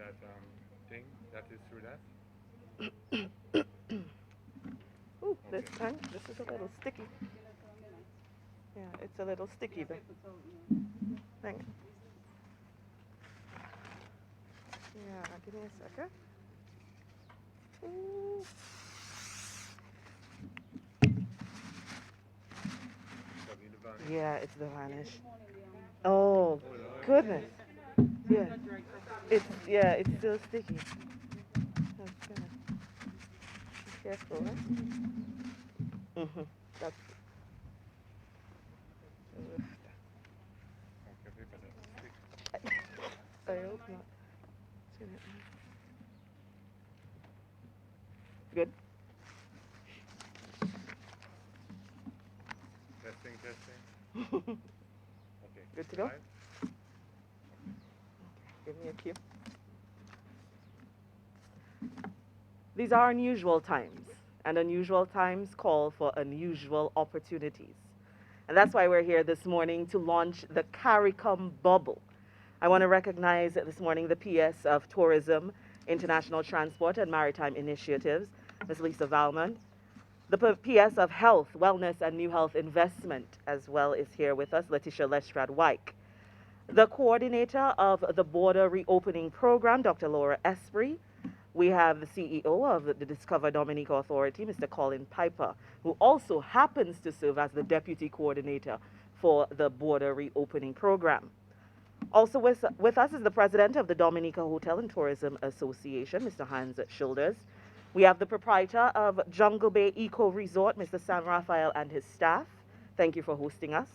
that thing that is through that? Ooh, this Okay. tongue, this is a little sticky. Yeah, it's a little sticky though. Thank. Yeah, give me a second. Ooh. Probably the vanish. Yeah, it's the vanish. Oh, Oh Lord. goodness. Yeah, it's still sticky. Okay. Be careful, huh? Mhm. That's. Okay, paper that stick. I hope not. Good. Testing, testing. Okay. Good to We go. live? Okay. Give me a cue. These are unusual times, and unusual times call for unusual opportunities. And that's why we're here this morning to launch the CARICOM bubble. I want to recognize this morning the PS of Tourism, International Transport, and Maritime Initiatives, Ms. Lisa Valmont. The PS of Health, Wellness, and New Health Investment as well is here with us, Letitia Lestrade Wyke. The coordinator of the Border Reopening Program, Dr. Laura Esprit. We have the CEO of the Discover Dominica Authority, Mr. Colin Piper, who also happens to serve as the deputy coordinator for the Border Reopening Program. Also with us is the president of the Dominica Hotel and Tourism Association, Mr. Hans Schilders. We have the proprietor of Jungle Bay Eco Resort, Mr. San Rafael, and his staff. Thank you for hosting us.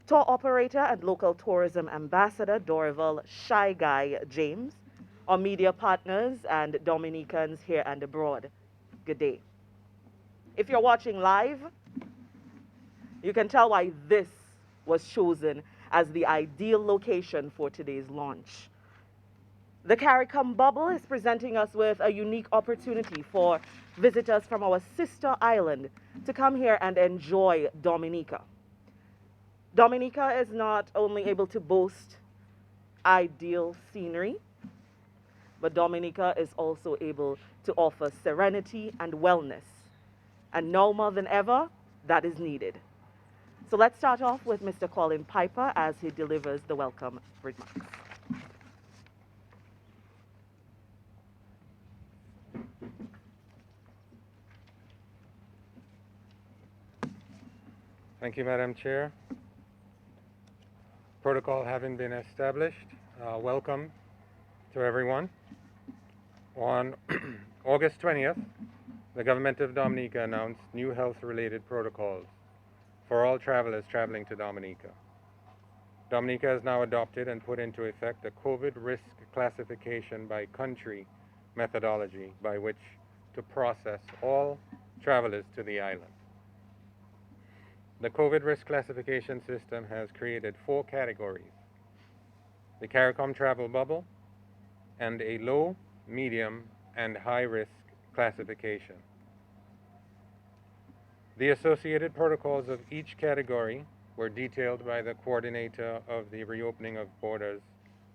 Tour operator and local tourism ambassador, Dorival Shy Guy James. Our media partners and Dominicans here and abroad. Good day. If you're watching live, you can tell why this was chosen as the ideal location for today's launch. The CARICOM bubble is presenting us with a unique opportunity for visitors from our sister island to come here and enjoy Dominica. Dominica is not only able to boast ideal scenery, but Dominica is also able to offer serenity and wellness. And now more than ever, that is needed. So let's start off with Mr. Colin Piper as he delivers the welcome remarks. Thank you, Madam Chair. Protocol having been established, welcome to everyone. On August 20th, the Government of Dominica announced new health-related protocols for all travelers traveling to Dominica. Dominica has now adopted and put into effect a COVID risk classification by country methodology by which to process all travelers to the island. The COVID risk classification system has created 4 categories: the CARICOM travel bubble, and a low, medium, and high risk classification. The associated protocols of each category were detailed by the coordinator of the Reopening of Borders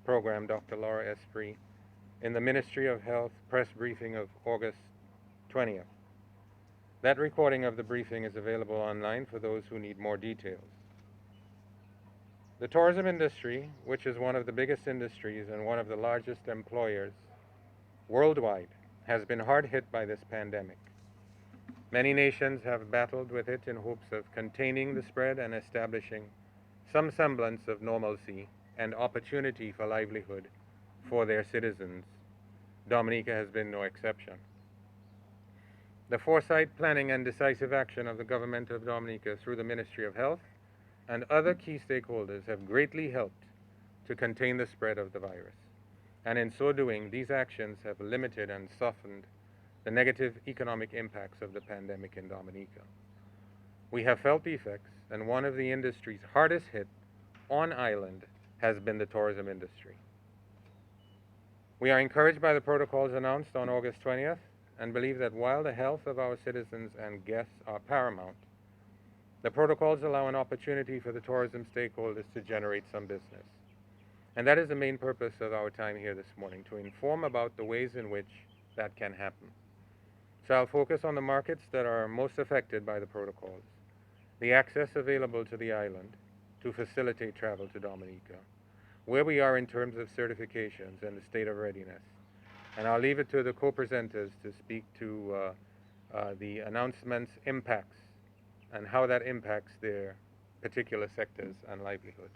program, Dr. Laura Esprit, in the Ministry of Health press briefing of August 20th. That recording of the briefing is available online for those who need more details. The tourism industry, which is one of the biggest industries and one of the largest employers worldwide, has been hard hit by this pandemic. Many nations have battled with it in hopes of containing the spread and establishing some semblance of normalcy and opportunity for livelihood for their citizens. Dominica has been no exception. The foresight, planning, and decisive action of the Government of Dominica through the Ministry of Health and other key stakeholders have greatly helped to contain the spread of the virus. And in so doing, these actions have limited and softened the negative economic impacts of the pandemic in Dominica. We have felt the effects, and one of the industries hardest hit on island has been the tourism industry. We are encouraged by the protocols announced on August 20th and believe that while the health of our citizens and guests are paramount, the protocols allow an opportunity for the tourism stakeholders to generate some business. And that is the main purpose of our time here this morning, to inform about the ways in which that can happen. So I'll focus on the markets that are most affected by the protocols, the access available to the island to facilitate travel to Dominica, where we are in terms of certifications and the state of readiness. And I'll leave it to the co-presenters to speak to the announcements' impacts and how that impacts their particular sectors and livelihoods.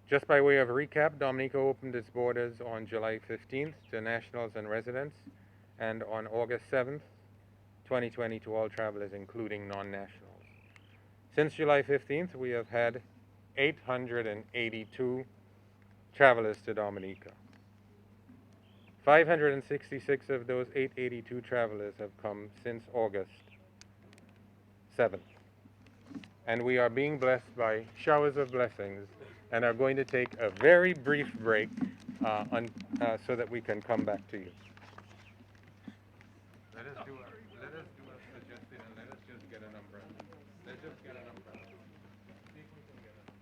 Just by way of recap, Dominica opened its borders on July 15th to nationals and residents, and on August 7th, 2020 to all travelers, including non-nationals. Since July 15th, we have had 882 travelers to Dominica. 566 of those 882 travelers have come since August 7th. And we are being blessed by showers of blessings and are going to take a very brief break so that we can come back to you. Let us